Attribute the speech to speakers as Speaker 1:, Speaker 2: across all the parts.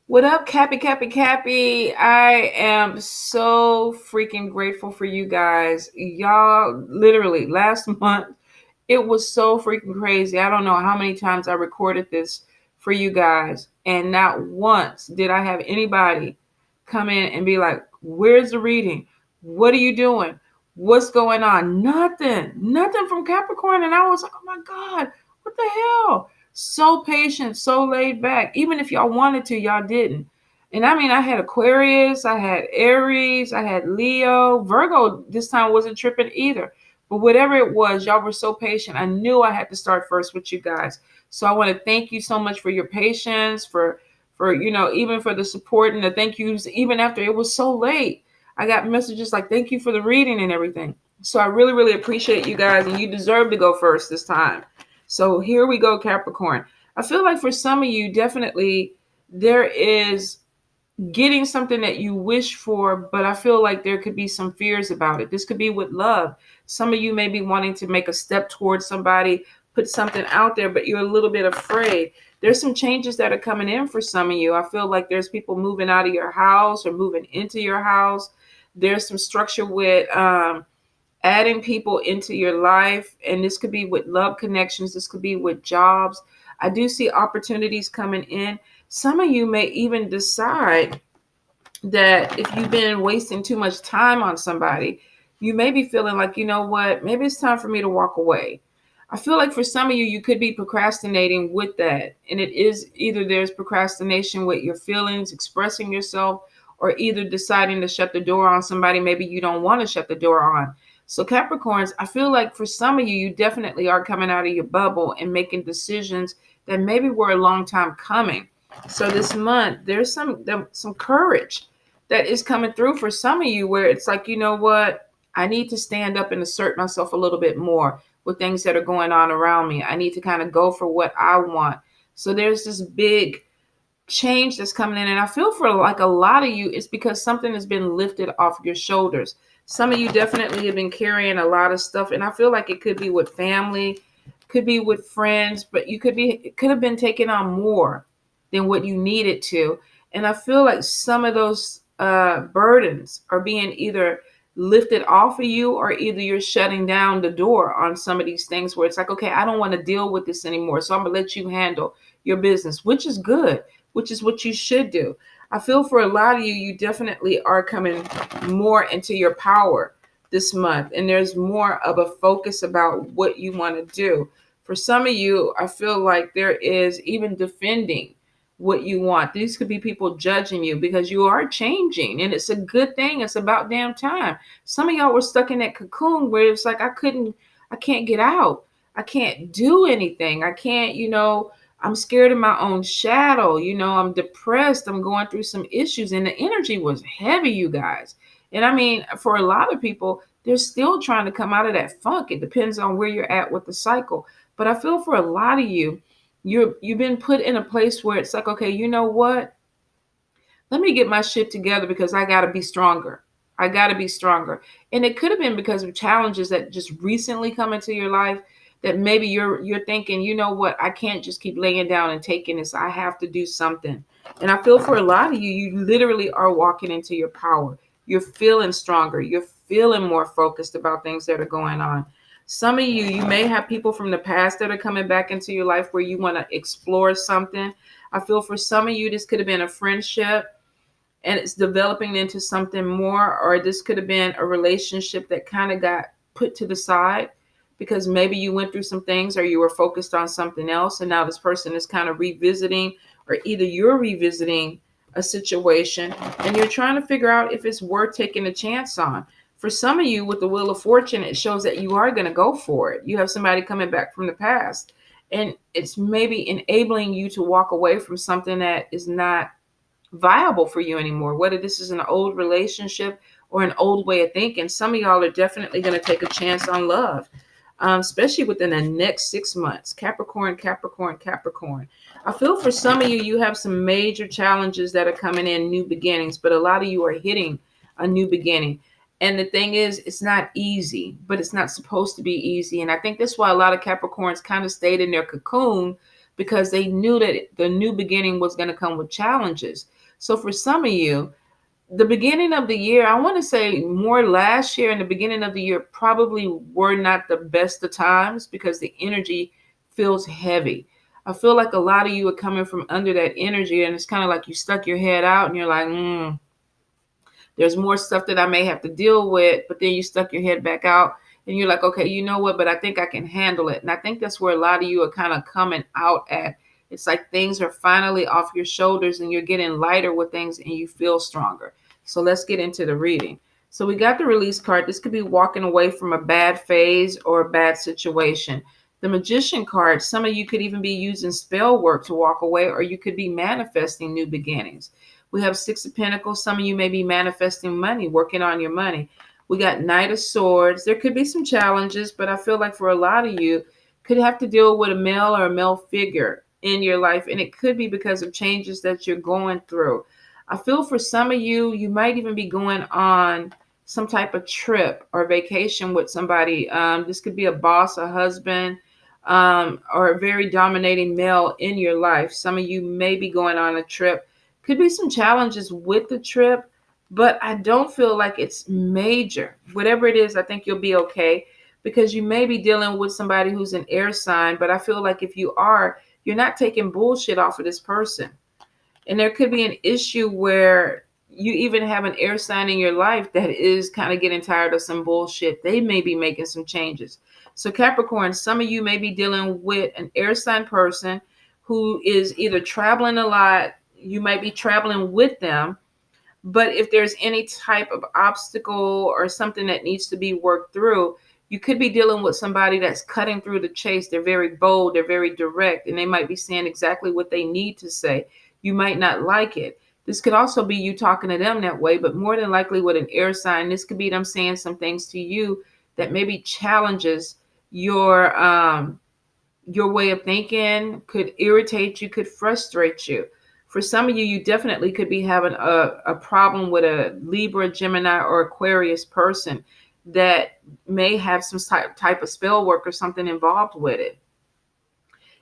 Speaker 1: What up, Cappy, Cappy, Cappy? I am so freaking grateful for you guys. Y'all, literally, last month, it was so freaking crazy. I don't know how many times I recorded this for you guys, and not once did I have anybody come in and be like, "Where's the reading? What are you doing? What's going on?" Nothing from Capricorn. And I was like, "Oh my God, what the hell?" So patient, so laid back. Even if y'all wanted to, y'all didn't. And I mean, I had Aquarius, I had Aries, I had Leo. Virgo this time wasn't tripping either. But whatever it was, y'all were so patient. I knew I had to start first with you guys. So I want to thank you so much for your patience, for even for the support and the thank yous, even after it was so late. I got messages like thank you for the reading and everything. So I really, really appreciate you guys, and you deserve to go first this time. So here we go, Capricorn. I feel like for some of you, definitely there is getting something that you wish for, but I feel like there could be some fears about it. This could be with love. Some of you may be wanting to make a step towards somebody, put something out there, but you're a little bit afraid. There's some changes that are coming in for some of you. I feel like there's people moving out of your house or moving into your house. There's some structure with adding people into your life, and this could be with love connections. This could be with jobs. I do see opportunities coming in. Some of you may even decide that if you've been wasting too much time on somebody, you may be feeling like, you know what, maybe it's time for me to walk away. I feel like for some of you, you could be procrastinating with that. And it is either there's procrastination with your feelings, expressing yourself, or either deciding to shut the door on somebody maybe you don't want to shut the door on. So, Capricorns, I feel like for some of you, you definitely are coming out of your bubble and making decisions that maybe were a long time coming. So this month, there's some courage that is coming through for some of you, where it's like, you know what, I need to stand up and assert myself a little bit more with things that are going on around me. I need to kind of go for what I want. So there's this big change that's coming in, and I feel for like a lot of you, it's because something has been lifted off your shoulders. Some of you definitely have been carrying a lot of stuff, and I feel like it could be with family, could be with friends, but it could have been taking on more than what you needed to. And I feel like some of those burdens are being either lifted off of you, or either you're shutting down the door on some of these things where it's like, okay, I don't want to deal with this anymore, so I'm gonna let you handle your business, which is good, which is what you should do. I feel for a lot of you, you definitely are coming more into your power this month, and there's more of a focus about what you want to do. For some of you, I feel like there is even defending what you want. These could be people judging you because you are changing, and it's a good thing. It's about damn time. Some of y'all were stuck in that cocoon where it's like, I can't get out. I can't do anything. I can't, I'm scared of my own shadow. I'm depressed. I'm going through some issues, and the energy was heavy, you guys. And I mean, for a lot of people, they're still trying to come out of that funk. It depends on where you're at with the cycle. But I feel for a lot of you, you've been put in a place where it's like, okay, you know what? Let me get my shit together because I got to be stronger. I got to be stronger. And it could have been because of challenges that just recently come into your life, that maybe you're thinking, you know what? I can't just keep laying down and taking this. I have to do something. And I feel for a lot of you, you literally are walking into your power. You're feeling stronger. You're feeling more focused about things that are going on. Some of you may have people from the past that are coming back into your life where you want to explore something. I feel for some of you, this could have been a friendship and it's developing into something more, or this could have been a relationship that kind of got put to the side because maybe you went through some things or you were focused on something else, and now this person is kind of revisiting, or either you're revisiting a situation and you're trying to figure out if it's worth taking a chance on. For some of you with the Wheel of Fortune, it shows that you are going to go for it. You have somebody coming back from the past, and it's maybe enabling you to walk away from something that is not viable for you anymore, whether this is an old relationship or an old way of thinking. Some of y'all are definitely going to take a chance on love, especially within the next 6 months. Capricorn, Capricorn, Capricorn. I feel for some of you, you have some major challenges that are coming in, new beginnings, but a lot of you are hitting a new beginning. And the thing is, it's not easy, but it's not supposed to be easy. And I think that's why a lot of Capricorns kind of stayed in their cocoon because they knew that the new beginning was going to come with challenges. So for some of you, the beginning of the year, I want to say more last year and the beginning of the year probably were not the best of times because the energy feels heavy. I feel like a lot of you are coming from under that energy, and it's kind of like you stuck your head out and you're like, there's more stuff that I may have to deal with, but then you stuck your head back out and you're like, okay, you know what, but I think I can handle it. And I think that's where a lot of you are kind of coming out at. It's like things are finally off your shoulders and you're getting lighter with things and you feel stronger. So let's get into the reading. So we got the release card. This could be walking away from a bad phase or a bad situation. The Magician card, some of you could even be using spell work to walk away, or you could be manifesting new beginnings. We have Six of Pentacles. Some of you may be manifesting money, working on your money. We got Knight of Swords. There could be some challenges, but I feel like for a lot of you, could have to deal with a male or a male figure in your life, and it could be because of changes that you're going through. I feel for some of you, you might even be going on some type of trip or vacation with somebody. This could be a boss, a husband, or a very dominating male in your life. Some of you may be going on a trip. Could be some challenges with the trip, but I don't feel like it's major. Whatever it is, I think you'll be okay because you may be dealing with somebody who's an air sign, but I feel like if you are, you're not taking bullshit off of this person. And there could be an issue where you even have an air sign in your life that is kind of getting tired of some bullshit. They may be making some changes. So Capricorn, some of you may be dealing with an air sign person who is either traveling a lot. You might be traveling with them. But if there's any type of obstacle or something that needs to be worked through, you could be dealing with somebody that's cutting through the chase. They're very bold. They're very direct. And they might be saying exactly what they need to say. You might not like it. This could also be you talking to them that way, but more than likely with an air sign, this could be them saying some things to you that maybe challenges your way of thinking, could irritate you, could frustrate you. For some of you, you definitely could be having a problem with a Libra, Gemini, or Aquarius person that may have some type of spell work or something involved with it.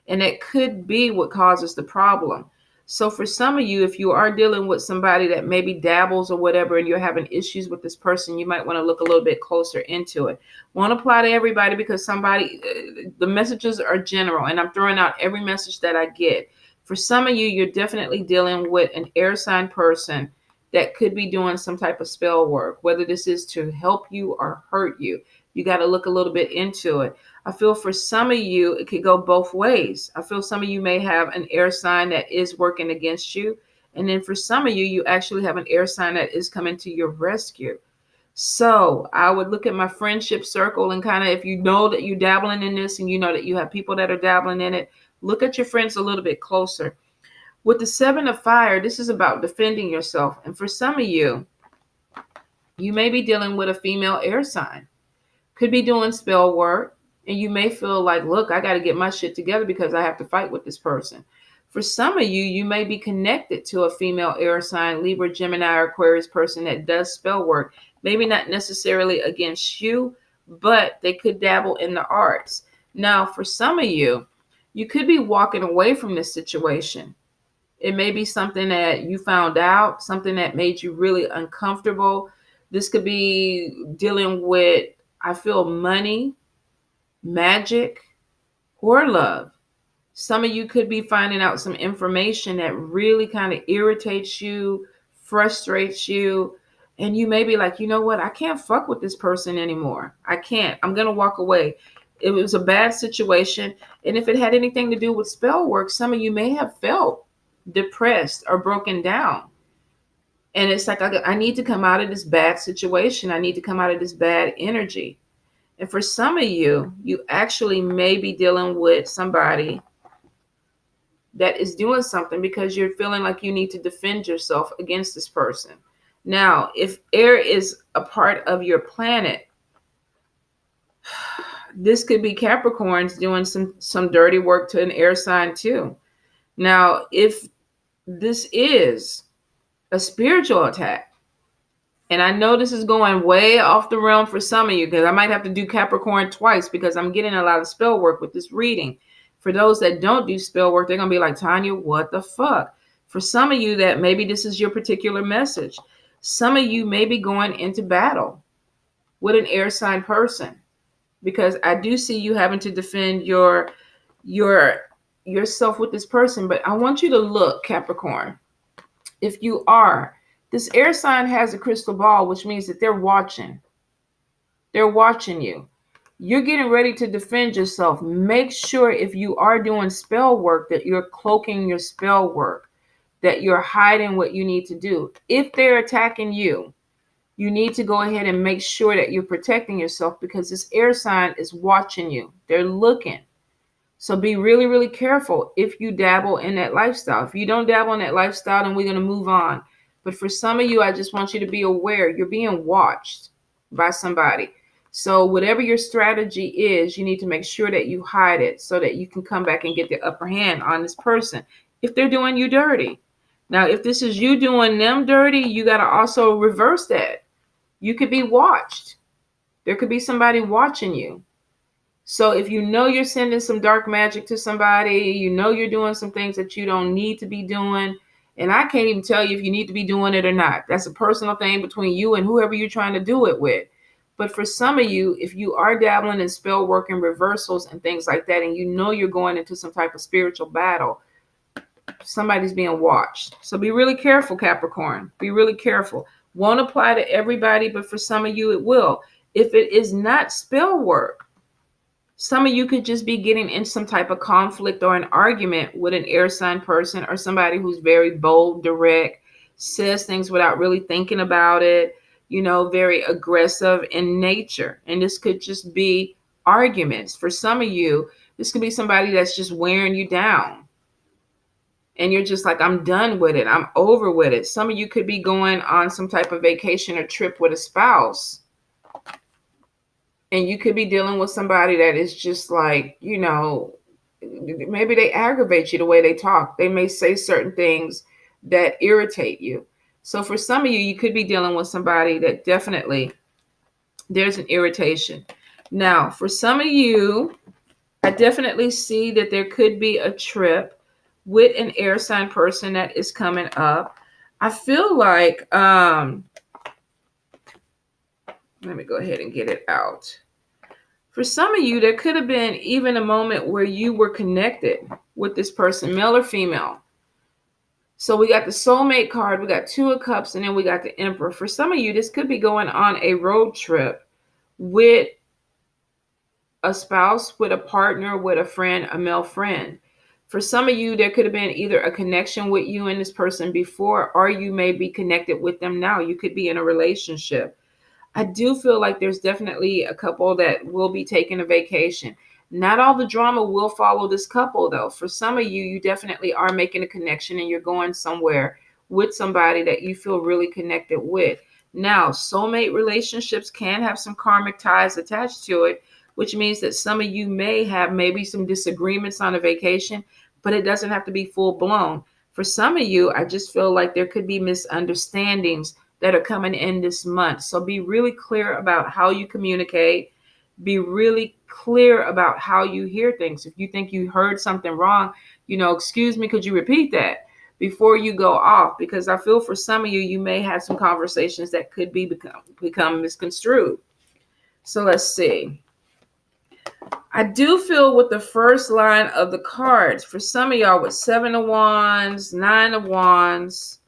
Speaker 1: And it could be what causes the problem. So for some of you, if you are dealing with somebody that maybe dabbles or whatever, and you're having issues with this person, you might want to look a little bit closer into it. Won't apply to everybody because the messages are general, and I'm throwing out every message that I get. For some of you, you're definitely dealing with an air sign person that could be doing some type of spell work, whether this is to help you or hurt you. You got to look a little bit into it. I feel for some of you, it could go both ways. I feel some of you may have an air sign that is working against you. And then for some of you, you actually have an air sign that is coming to your rescue. So I would look at my friendship circle and kind of, if you know that you're dabbling in this and you know that you have people that are dabbling in it, look at your friends a little bit closer. With the Seven of Fire, this is about defending yourself. And for some of you, you may be dealing with a female air sign. Could be doing spell work. And you may feel like, look, I got to get my shit together because I have to fight with this person. For some of you, you may be connected to a female air sign, Libra, Gemini, or Aquarius person that does spell work. Maybe not necessarily against you, but they could dabble in the arts. Now, for some of you, you could be walking away from this situation. It may be something that you found out, something that made you really uncomfortable. This could be dealing with, I feel, money, magic, or love. Some of you could be finding out some information that really kind of irritates you, frustrates you, and you may be like, you know what, I can't fuck with this person anymore. I can't. I'm going to walk away. It was a bad situation. And if it had anything to do with spell work, some of you may have felt depressed or broken down. And it's like, I need to come out of this bad situation. I need to come out of this bad energy. And for some of you, you actually may be dealing with somebody that is doing something because you're feeling like you need to defend yourself against this person. Now, if air is a part of your planet, this could be Capricorns doing some dirty work to an air sign too. Now, if this is a spiritual attack, and I know this is going way off the realm for some of you because I might have to do Capricorn twice because I'm getting a lot of spell work with this reading. For those that don't do spell work, they're going to be like, Tanya, what the fuck? For some of you that maybe this is your particular message. Some of you may be going into battle with an air sign person, because I do see you having to defend yourself with this person. But I want you to look, Capricorn. If you are, this air sign has a crystal ball, which means that they're watching. They're watching you. You're getting ready to defend yourself. Make sure if you are doing spell work that you're cloaking your spell work, that you're hiding what you need to do. If they're attacking you, you need to go ahead and make sure that you're protecting yourself, because this air sign is watching you. They're looking. So be really, really careful if you dabble in that lifestyle. If you don't dabble in that lifestyle, then we're going to move on. But for some of you, I just want you to be aware you're being watched by somebody. So whatever your strategy is, you need to make sure that you hide it so that you can come back and get the upper hand on this person if they're doing you dirty. Now, if this is you doing them dirty, you got to also reverse that. You could be watched. There could be somebody watching you. So if you know you're sending some dark magic to somebody, you know you're doing some things that you don't need to be doing, and I can't even tell you if you need to be doing it or not. That's a personal thing between you and whoever you're trying to do it with. But for some of you, if you are dabbling in spell work and reversals and things like that, and you know you're going into some type of spiritual battle, somebody's being watched. So be really careful, Capricorn. Be really careful. Won't apply to everybody, but for some of you it will. If it is not spell work, some of you could just be getting in some type of conflict or an argument with an air sign person or somebody who's very bold, direct, says things without really thinking about it, very aggressive in nature. And this could just be arguments. For some of you, this could be somebody that's just wearing you down. And you're just like, I'm done with it. I'm over with it. Some of you could be going on some type of vacation or trip with a spouse. And you could be dealing with somebody that is just like, maybe they aggravate you the way they talk. They may say certain things that irritate you. So for some of you, you could be dealing with somebody that definitely there's an irritation. Now, for some of you, I definitely see that there could be a trip with an air sign person that is coming up. I feel like, let me go ahead and get it out. For some of you, there could have been even a moment where you were connected with this person, male or female. So we got the soulmate card, we got Two of Cups, and then we got the Emperor. For some of you, this could be going on a road trip with a spouse, with a partner, with a friend, a male friend. For some of you, there could have been either a connection with you and this person before, or you may be connected with them now. You could be in a relationship. I do feel like there's definitely a couple that will be taking a vacation. Not all the drama will follow this couple, though. For some of you, you definitely are making a connection and you're going somewhere with somebody that you feel really connected with. Now, soulmate relationships can have some karmic ties attached to it, which means that some of you may have maybe some disagreements on a vacation, but it doesn't have to be full blown. For some of you, I just feel like there could be misunderstandings that are coming in this month. So be really clear about how you communicate. Be really clear about how you hear things. If you think you heard something wrong, excuse me, could you repeat that before you go off? Because I feel for some of you, you may have some conversations that could become misconstrued. So let's see. I do feel with the first line of the cards, for some of y'all with 7 of Wands, 9 of Wands,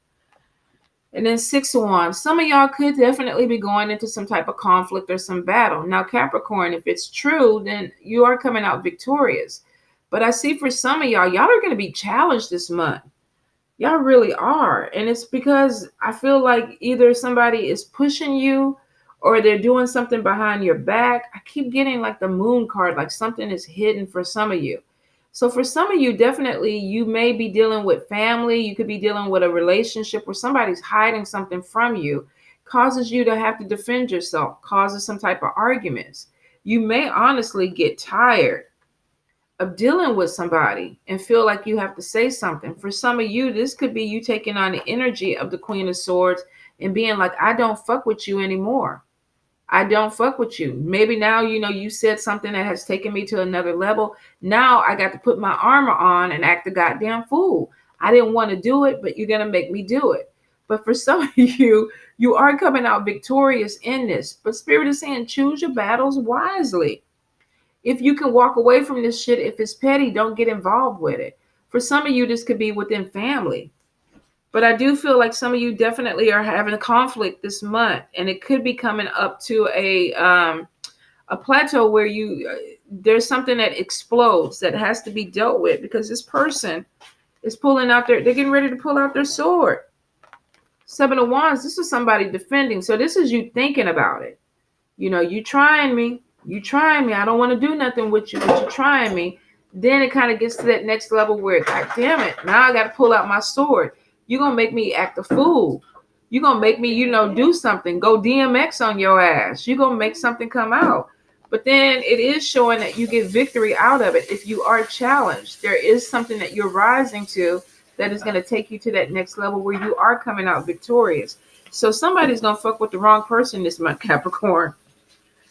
Speaker 1: and then 6 of Wands, some of y'all could definitely be going into some type of conflict or some battle. Now, Capricorn, if it's true, then you are coming out victorious. But I see for some of y'all are going to be challenged this month. Y'all really are. And it's because I feel like either somebody is pushing you or they're doing something behind your back. I keep getting like the Moon card, like something is hidden for some of you. So for some of you, definitely you may be dealing with family. You could be dealing with a relationship where somebody's hiding something from you, causes you to have to defend yourself, causes some type of arguments. You may honestly get tired of dealing with somebody and feel like you have to say something. For some of you, this could be you taking on the energy of the Queen of Swords and being like, I don't fuck with you anymore. I don't fuck with you. Maybe now, you said something that has taken me to another level. Now I got to put my armor on and act a goddamn fool. I didn't want to do it, but you're going to make me do it. But for some of you, you are coming out victorious in this. But Spirit is saying, choose your battles wisely. If you can walk away from this shit, if it's petty, don't get involved with it. For some of you, this could be within family. But I do feel like some of you definitely are having a conflict this month, and it could be coming up to a plateau where there's something that explodes that has to be dealt with, because this person is they're getting ready to pull out their sword. 7 of Wands, this is somebody defending. So this is you thinking about it. You trying me. I don't want to do nothing with you, but you're trying me. Then it kind of gets to that next level where, God damn it, now I got to pull out my sword. You're going to make me act a fool. You're going to make me, do something. Go DMX on your ass. You're going to make something come out. But then it is showing that you get victory out of it. If you are challenged, there is something that you're rising to that is going to take you to that next level where you are coming out victorious. So somebody's going to fuck with the wrong person this month, Capricorn.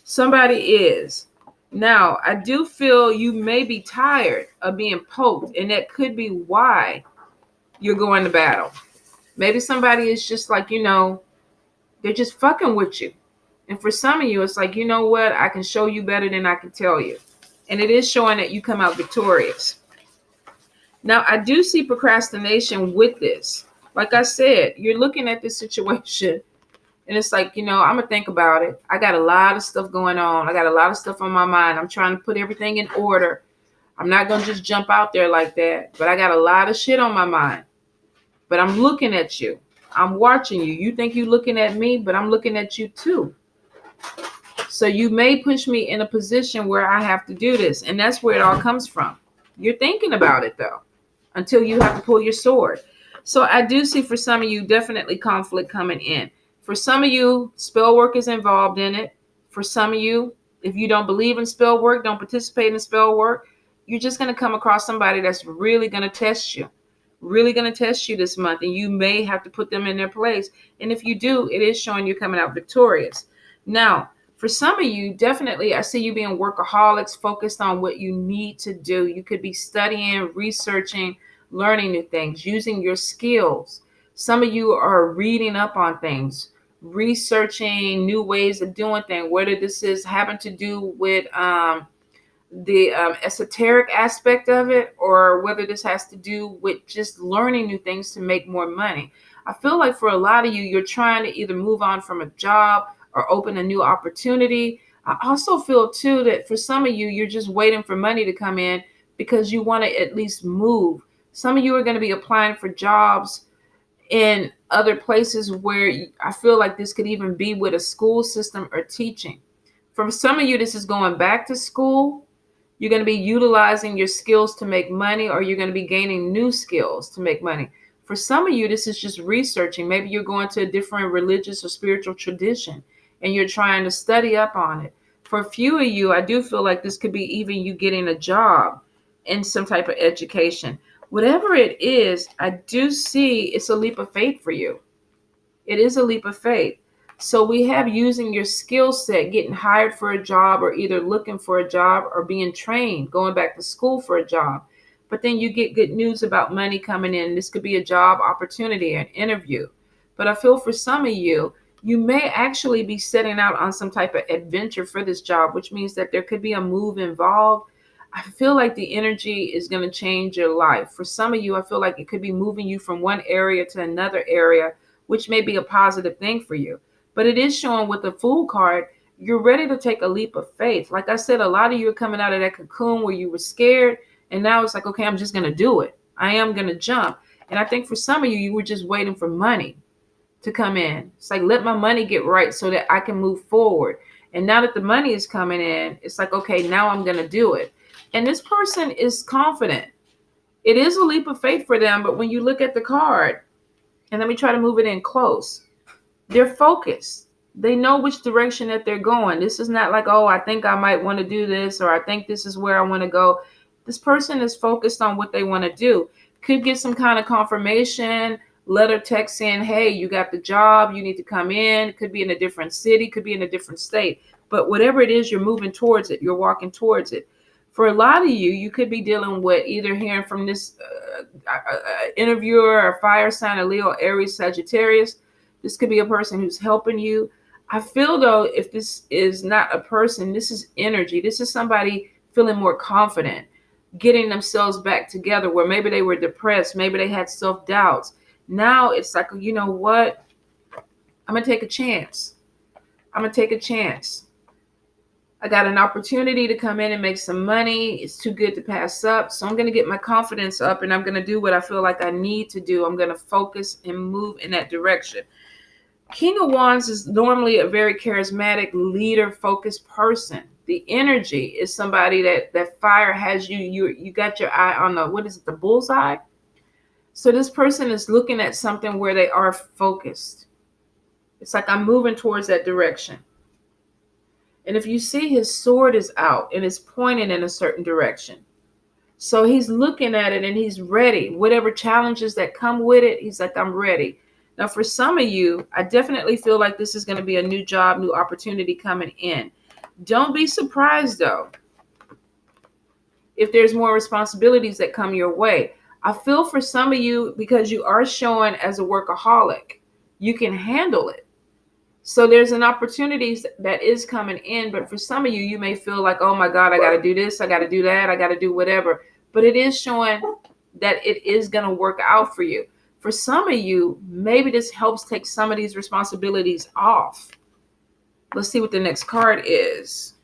Speaker 1: Somebody is. Now, I do feel you may be tired of being poked, and that could be why you're going to battle. Maybe somebody is just like, they're just fucking with you. And for some of you, it's like, you know what? I can show you better than I can tell you. And it is showing that you come out victorious. Now, I do see procrastination with this. Like I said, you're looking at this situation and it's like, I'm going to think about it. I got a lot of stuff going on. I got a lot of stuff on my mind. I'm trying to put everything in order. I'm not going to just jump out there like that. But I got a lot of shit on my mind. But I'm looking at you. I'm watching you. You think you're looking at me, but I'm looking at you too. So you may push me in a position where I have to do this. And that's where it all comes from. You're thinking about it, though, until you have to pull your sword. So I do see for some of you definitely conflict coming in. For some of you, spell work is involved in it. For some of you, if you don't believe in spell work, don't participate in spell work, you're just going to come across somebody that's really going to test you. Really going to test you this month, and you may have to put them in their place. And if you do, it is showing you coming out victorious. Now, for some of you, definitely, I see you being workaholics, focused on what you need to do. You could be studying, researching, learning new things, using your skills. Some of you are reading up on things, researching new ways of doing things, whether this is having to do with the esoteric aspect of it, or whether this has to do with just learning new things to make more money. I feel like for a lot of you, you're trying to either move on from a job or open a new opportunity. I also feel too that for some of you, you're just waiting for money to come in because you want to at least move. Some of you are going to be applying for jobs in other places where I feel like this could even be with a school system or teaching. For some of you, this is going back to school. You're going to be utilizing your skills to make money, or you're going to be gaining new skills to make money. For some of you, this is just researching. Maybe you're going to a different religious or spiritual tradition and you're trying to study up on it. For a few of you, I do feel like this could be even you getting a job in some type of education. Whatever it is, I do see it's a leap of faith for you. It is a leap of faith. So we have using your skill set, getting hired for a job, or either looking for a job or being trained, going back to school for a job. But then you get good news about money coming in. This could be a job opportunity, an interview. But I feel for some of you, you may actually be setting out on some type of adventure for this job, which means that there could be a move involved. I feel like the energy is going to change your life. For some of you, I feel like it could be moving you from one area to another area, which may be a positive thing for you. But it is showing with the Fool card, you're ready to take a leap of faith. Like I said, a lot of you are coming out of that cocoon where you were scared. And now it's like, okay, I'm just going to do it. I am going to jump. And I think for some of you, you were just waiting for money to come in. It's like, let my money get right so that I can move forward. And now that the money is coming in, it's like, okay, now I'm going to do it. And this person is confident. It is a leap of faith for them. But when you look at the card, and let me try to move it in close, they're focused. They know which direction that they're going. This is not like, oh, I think I might want to do this, or I think this is where I want to go. This person is focused on what they want to do. Could get some kind of confirmation letter, text saying, hey, you got the job, you need to come in. It could be in a different city, could be in a different state. But whatever it is, you're moving towards it. You're walking towards it. For a lot of you, you could be dealing with either hearing from this interviewer or fire sign, a Leo, Aries, Sagittarius. This could be a person who's helping you. I feel though, if this is not a person, this is energy. This is somebody feeling more confident, getting themselves back together where maybe they were depressed, maybe they had self-doubts. Now it's like, you know what? I'm going to take a chance. I'm going to take a chance. I got an opportunity to come in and make some money. It's too good to pass up. So I'm going to get my confidence up and I'm going to do what I feel like I need to do. I'm going to focus and move in that direction. King of Wands is normally a very charismatic, leader-focused person. The energy is somebody that fire has you got your eye on the bullseye? So this person is looking at something where they are focused. It's like I'm moving towards that direction. And if you see, his sword is out and it's pointing in a certain direction. So he's looking at it and he's ready. Whatever challenges that come with it, he's like, I'm ready. Now, for some of you, I definitely feel like this is going to be a new job, new opportunity coming in. Don't be surprised, though, if there's more responsibilities that come your way. I feel for some of you, because you are showing as a workaholic, you can handle it. So there's an opportunity that is coming in. But for some of you, you may feel like, oh, my God, I got to do this. I got to do that. I got to do whatever. But it is showing that it is going to work out for you. For some of you, maybe this helps take some of these responsibilities off. Let's see what the next card is.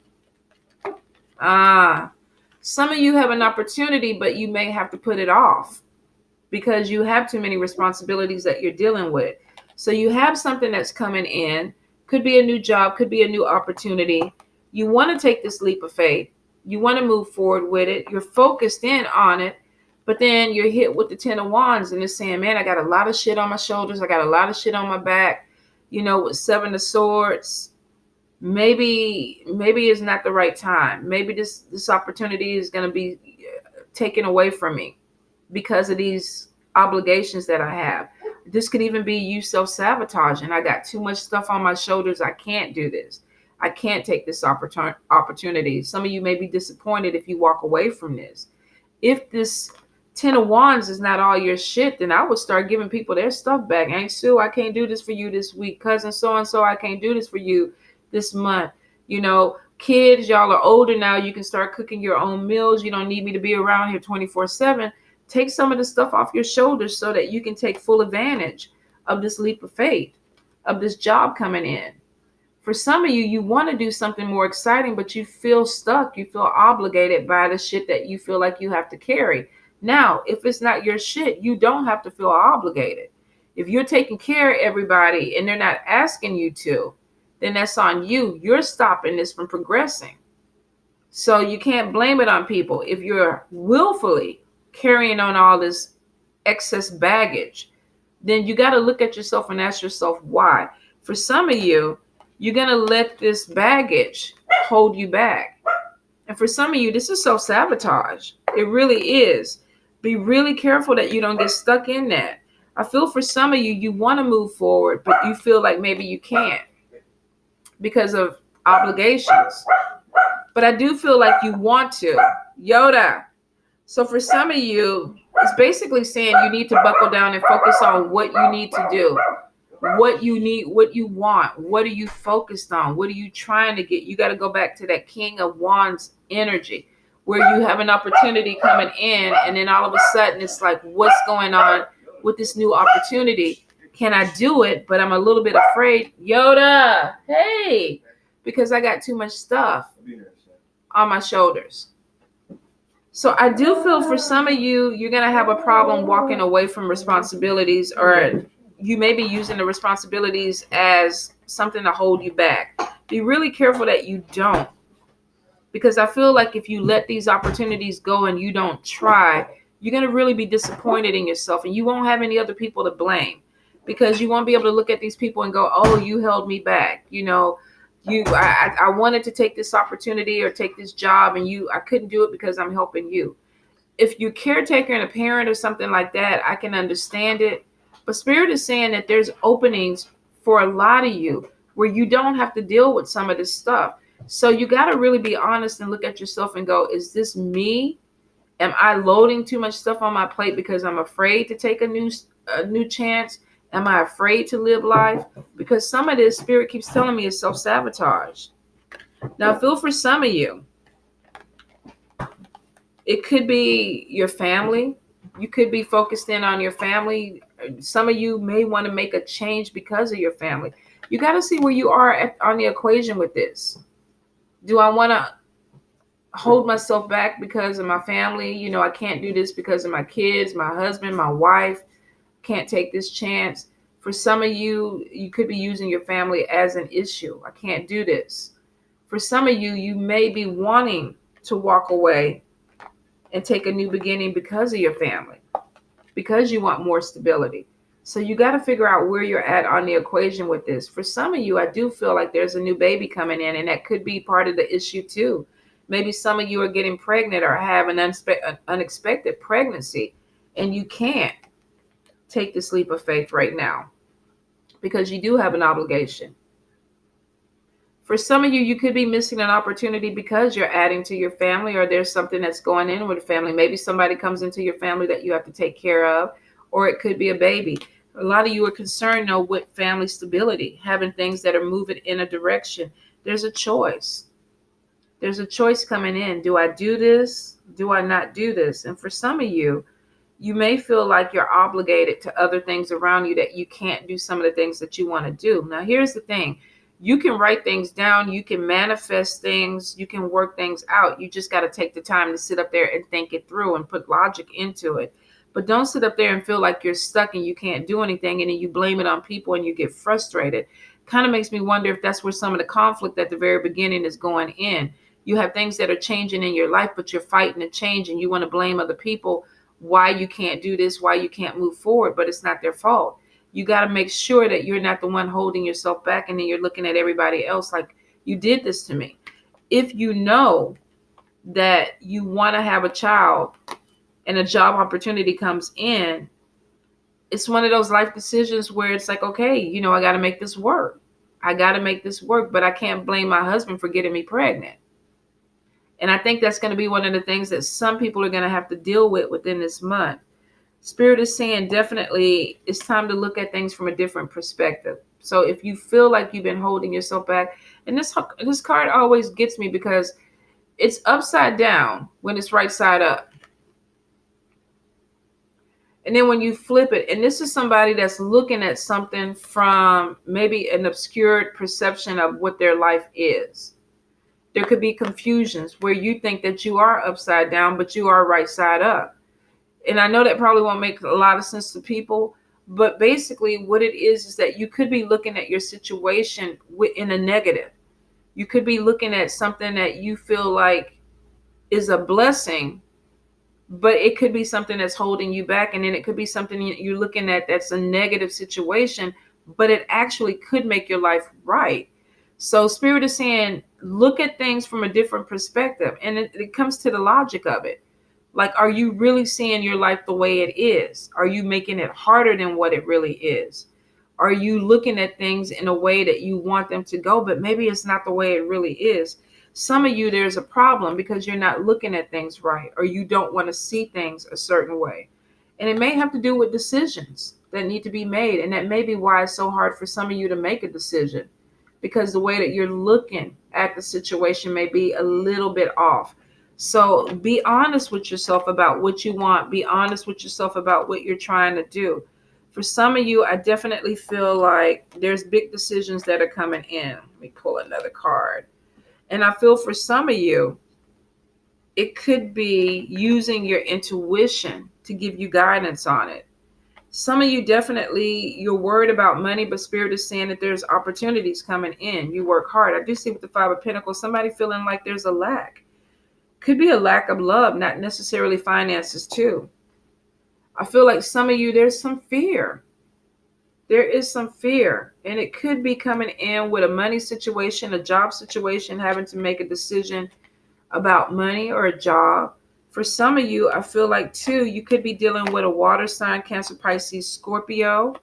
Speaker 1: Some of you have an opportunity, but you may have to put it off because you have too many responsibilities that you're dealing with. So you have something that's coming in. Could be a new job, could be a new opportunity. You want to take this leap of faith. You want to move forward with it. You're focused in on it. But then you're hit with the 10 of Wands and it's saying, man, I got a lot of shit on my shoulders. I got a lot of shit on my back. With 7 of Swords. Maybe it's not the right time. Maybe this opportunity is going to be taken away from me because of these obligations that I have. This could even be you self-sabotaging. I got too much stuff on my shoulders. I can't do this. I can't take this opportunity. Some of you may be disappointed if you walk away from this. If this 10 of Wands is not all your shit, then I would start giving people their stuff back. Aunt Sue, I can't do this for you this week. Cousin so-and-so, I can't do this for you this month. Kids, y'all are older now. You can start cooking your own meals. You don't need me to be around here 24/7. Take some of the stuff off your shoulders so that you can take full advantage of this leap of faith, of this job coming in. For some of you, you want to do something more exciting, but you feel stuck. You feel obligated by the shit that you feel like you have to carry. Now, if it's not your shit, you don't have to feel obligated. If you're taking care of everybody and they're not asking you to, then that's on you. You're stopping this from progressing. So you can't blame it on people. If you're willfully carrying on all this excess baggage, then you got to look at yourself and ask yourself why. For some of you, you're going to let this baggage hold you back. And for some of you, this is self-sabotage. It really is. Be really careful that you don't get stuck in that. I feel for some of you, you want to move forward, but you feel like maybe you can't because of obligations. But I do feel like you want to. Yoda. So for some of you, it's basically saying you need to buckle down and focus on what you need to do. What you need, what you want, what are you focused on? What are you trying to get? You got to go back to that King of Wands energy where you have an opportunity coming in and then all of a sudden it's like, what's going on with this new opportunity? Can I do it? But I'm a little bit afraid. Yoda, hey, because I got too much stuff on my shoulders. So I do feel for some of you, you're going to have a problem walking away from responsibilities, or you may be using the responsibilities as something to hold you back. Be really careful that you don't. Because I feel like if you let these opportunities go and you don't try, you're going to really be disappointed in yourself and you won't have any other people to blame. Because you won't be able to look at these people and go, oh, you held me back. I wanted to take this opportunity or take this job and I couldn't do it because I'm helping you. If you're caretaker and a parent or something like that, I can understand it. But Spirit is saying that there's openings for a lot of you where you don't have to deal with some of this stuff. So you got to really be honest and look at yourself and go, is this me? Am I loading too much stuff on my plate because I'm afraid to take a new chance? Am I afraid to live life? Because some of this Spirit keeps telling me is self-sabotage. Now, I feel for some of you, it could be your family. You could be focused in on your family. Some of you may want to make a change because of your family. You got to see where you are on the equation with this. Do I want to hold myself back because of my family? You know, I can't do this because of my kids, my husband, my wife. Can't take this chance. For some of you, you could be using your family as an issue. I can't do this. For some of you, you may be wanting to walk away and take a new beginning because of your family, because you want more stability. So you got to figure out where you're at on the equation with this. For some of you, I do feel like there's a new baby coming in, and that could be part of the issue too. Maybe some of you are getting pregnant or have an unexpected pregnancy, and you can't take this leap of faith right now because you do have an obligation. For some of you, you could be missing an opportunity because you're adding to your family, or there's something that's going in with the family. Maybe somebody comes into your family that you have to take care of, or it could be a baby. A lot of you are concerned, though, with family stability, having things that are moving in a direction. There's a choice. There's a choice coming in. Do I do this? Do I not do this? And for some of you, you may feel like you're obligated to other things around you that you can't do some of the things that you want to do. Now, here's the thing. You can write things down. You can manifest things. You can work things out. You just got to take the time to sit up there and think it through and put logic into it. But don't sit up there and feel like you're stuck and you can't do anything, and then you blame it on people and you get frustrated. Kind of makes me wonder if that's where some of the conflict at the very beginning is going in. You have things that are changing in your life, but you're fighting to change, and you want to blame other people why you can't do this, why you can't move forward, but it's not their fault. You got to make sure that you're not the one holding yourself back, and then you're looking at everybody else like, you did this to me. If you know that you want to have a child and a job opportunity comes in, it's one of those life decisions where it's like, okay, you know, I got to make this work. I got to make this work, but I can't blame my husband for getting me pregnant. And I think that's going to be one of the things that some people are going to have to deal with within this month. Spirit is saying definitely it's time to look at things from a different perspective. So if you feel like you've been holding yourself back, and this card always gets me because it's upside down when it's right side up. And then when you flip it, and this is somebody that's looking at something from maybe an obscured perception of what their life is. There could be confusions where you think that you are upside down, but you are right side up. And I know that probably won't make a lot of sense to people, but basically what it is that you could be looking at your situation in a negative. You could be looking at something that you feel like is a blessing, but it could be something that's holding you back. And then it could be something you're looking at that's a negative situation, but it actually could make your life right. So Spirit is saying, look at things from a different perspective. And it comes to the logic of it. Like, are you really seeing your life the way it is? Are you making it harder than what it really is? Are you looking at things in a way that you want them to go, but maybe it's not the way it really is? Some of you, there's a problem because you're not looking at things right, or you don't want to see things a certain way. And it may have to do with decisions that need to be made. And that may be why it's so hard for some of you to make a decision, because the way that you're looking at the situation may be a little bit off. So be honest with yourself about what you want. Be honest with yourself about what you're trying to do. For some of you, I definitely feel like there's big decisions that are coming in. Let me pull another card. And I feel for some of you, it could be using your intuition to give you guidance on it. Some of you definitely, you're worried about money, but Spirit is saying that there's opportunities coming in. You work hard. I do see with the Five of Pentacles, somebody feeling like there's a lack. Could be a lack of love, not necessarily finances too. I feel like some of you, there's some fear. There is some fear, and it could be coming in with a money situation, a job situation, having to make a decision about money or a job. For some of you, I feel like too, you could be dealing with a water sign, Cancer, Pisces, Scorpio,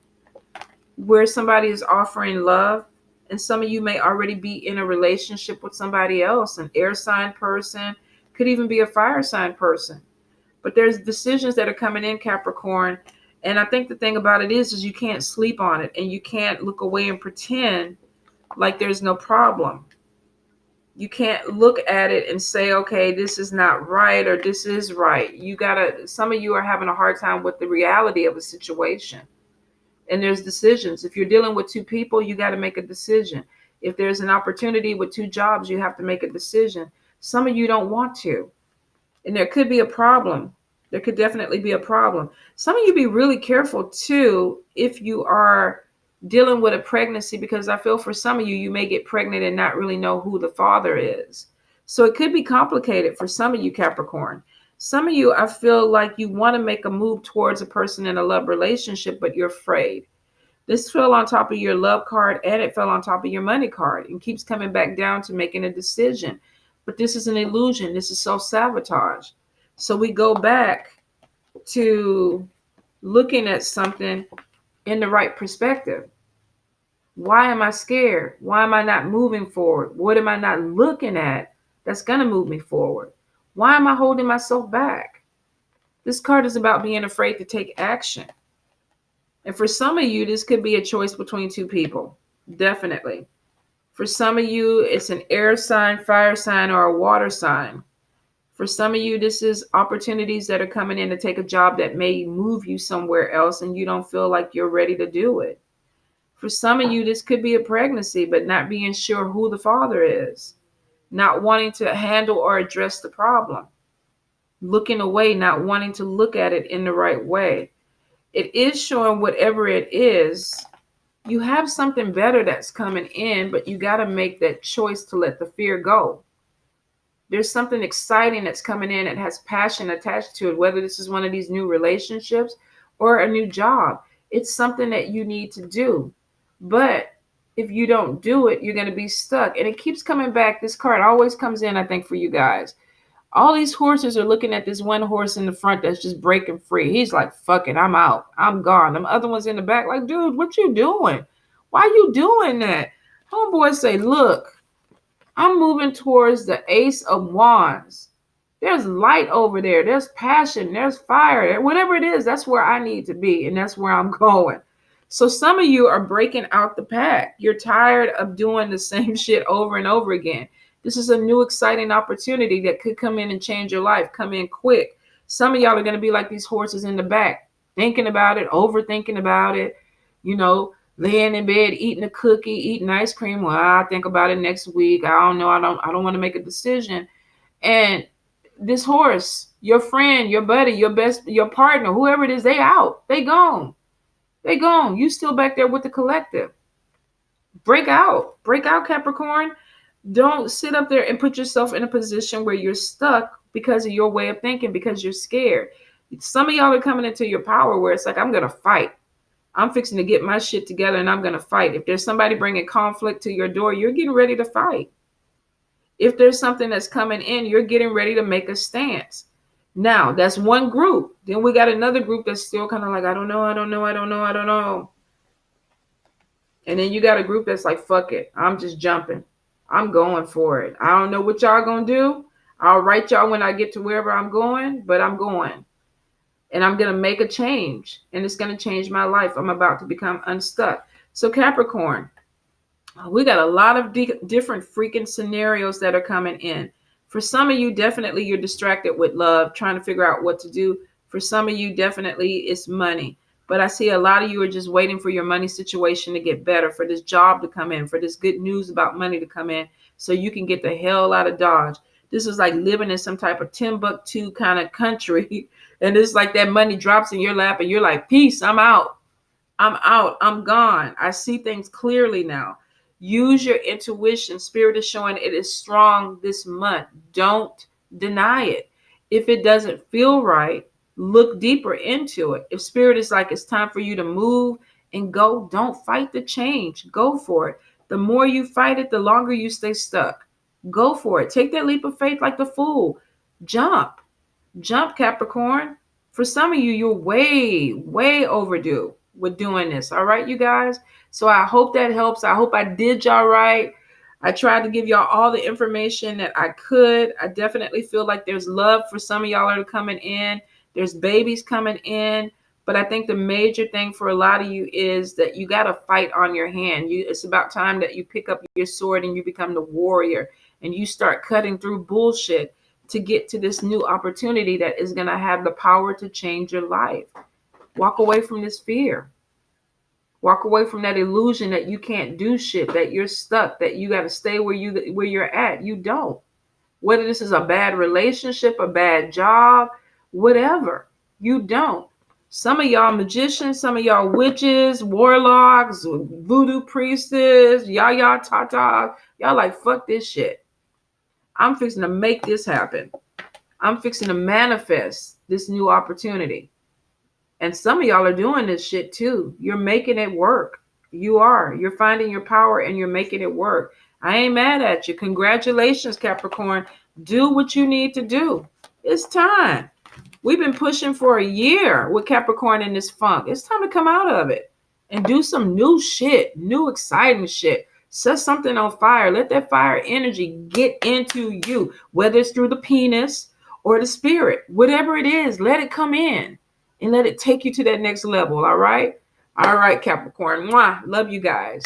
Speaker 1: where somebody is offering love. And some of you may already be in a relationship with somebody else, an air sign person, could even be a fire sign person. But there's decisions that are coming in, Capricorn. And I think the thing about it is you can't sleep on it, and you can't look away and pretend like there's no problem. You can't look at it and say, okay, this is not right or this is right. Some of you are having a hard time with the reality of a situation. And there's decisions. If you're dealing with two people, you got to make a decision. If there's an opportunity with two jobs, you have to make a decision. Some of you don't want to. And there could be a problem. There could definitely be a problem. Some of you be really careful too if you are dealing with a pregnancy, because I feel for some of you, you may get pregnant and not really know who the father is. So it could be complicated for some of you, Capricorn. Some of you, I feel like you want to make a move towards a person in a love relationship, but you're afraid. This fell on top of your love card, and it fell on top of your money card, and keeps coming back down to making a decision. But this is an illusion. This is self-sabotage. So we go back to looking at something in the right perspective. Why am I scared? Why am I not moving forward? What am I not looking at that's going to move me forward? Why am I holding myself back? This card is about being afraid to take action. And for some of you, this could be a choice between two people. Definitely. For some of you, it's an air sign, fire sign, or a water sign. For some of you, this is opportunities that are coming in to take a job that may move you somewhere else and you don't feel like you're ready to do it. For some of you, this could be a pregnancy, but not being sure who the father is. Not wanting to handle or address the problem. Looking away, not wanting to look at it in the right way. It is showing whatever it is, you have something better that's coming in, but you got to make that choice to let the fear go. There's something exciting that's coming in that has passion attached to it, whether this is one of these new relationships or a new job. It's something that you need to do. But if you don't do it, you're going to be stuck. And it keeps coming back. This card always comes in, I think, for you guys. All these horses are looking at this one horse in the front that's just breaking free. He's like, fuck it, I'm out. I'm gone. Them other ones in the back like, dude, what you doing? Why you doing that? Homeboy say, look, I'm moving towards the Ace of Wands. There's light over there. There's passion. There's fire. Whatever it is, that's where I need to be. And that's where I'm going. So some of you are breaking out the pack. You're tired of doing the same shit over and over again. This is a new exciting opportunity that could come in and change your life. Come in quick. Some of y'all are going to be like these horses in the back, thinking about it, overthinking about it, laying in bed, eating a cookie, eating ice cream. Well, I'll think about it next week. I don't know. I don't want to make a decision. And this horse, your friend, your buddy, your partner, whoever it is, they out. They gone. They gone. You still back there with the collective. Break out, Capricorn. Don't sit up there and put yourself in a position where you're stuck because of your way of thinking, because you're scared. Some of y'all are coming into your power where it's like, I'm going to fight. I'm fixing to get my shit together and I'm going to fight. If there's somebody bringing conflict to your door, you're getting ready to fight. If there's something that's coming in, you're getting ready to make a stance. Now, that's one group. Then we got another group that's still kind of like, I don't know. And then you got a group that's like, fuck it. I'm just jumping. I'm going for it. I don't know what y'all going to do. I'll write y'all when I get to wherever I'm going, but I'm going. And I'm going to make a change. And it's going to change my life. I'm about to become unstuck. So Capricorn, we got a lot of different freaking scenarios that are coming in. For some of you, definitely you're distracted with love, trying to figure out what to do. For some of you, definitely it's money. But I see a lot of you are just waiting for your money situation to get better, for this job to come in, for this good news about money to come in, so you can get the hell out of Dodge. This is like living in some type of Timbuktu kind of country. And it's like that money drops in your lap and you're like, peace, I'm out. I'm gone. I see things clearly now. Use your intuition. Spirit is showing it is strong this month. Don't deny it. If it doesn't feel right, look deeper into it. If spirit is like, it's time for you to move and go, don't fight the change. Go for it. The more you fight it, the longer you stay stuck. Go for it. Take that leap of faith like the fool. Jump. Jump, Capricorn. For some of you, you're way, way overdue with doing this. All right, you guys. So I hope that helps. I hope I did y'all right. I tried to give y'all all the information that I could. I definitely feel like there's love for some of y'all that are coming in. There's babies coming in. But I think the major thing for a lot of you is that you got to fight on your hand. It's about time that you pick up your sword and you become the warrior and you start cutting through bullshit to get to this new opportunity that is going to have the power to change your life. Walk away from this fear. Walk away from that illusion that you can't do shit, that you're stuck, that you got to stay where you're at. You don't. Whether this is a bad relationship, a bad job, whatever, you don't. Some of y'all magicians, some of y'all witches, warlocks, voodoo priestess, yaya tata, y'all like, fuck this shit. I'm fixing to make this happen. I'm fixing to manifest this new opportunity. And some of y'all are doing this shit too. You're making it work. You are. You're finding your power and you're making it work. I ain't mad at you. Congratulations, Capricorn. Do what you need to do. It's time. We've been pushing for a year with Capricorn in this funk. It's time to come out of it and do some new shit, new exciting shit. Set something on fire. Let that fire energy get into you, whether it's through the penis or the spirit, whatever it is, let it come in and let it take you to that next level. All right. All right, Capricorn. Mwah. Love you guys.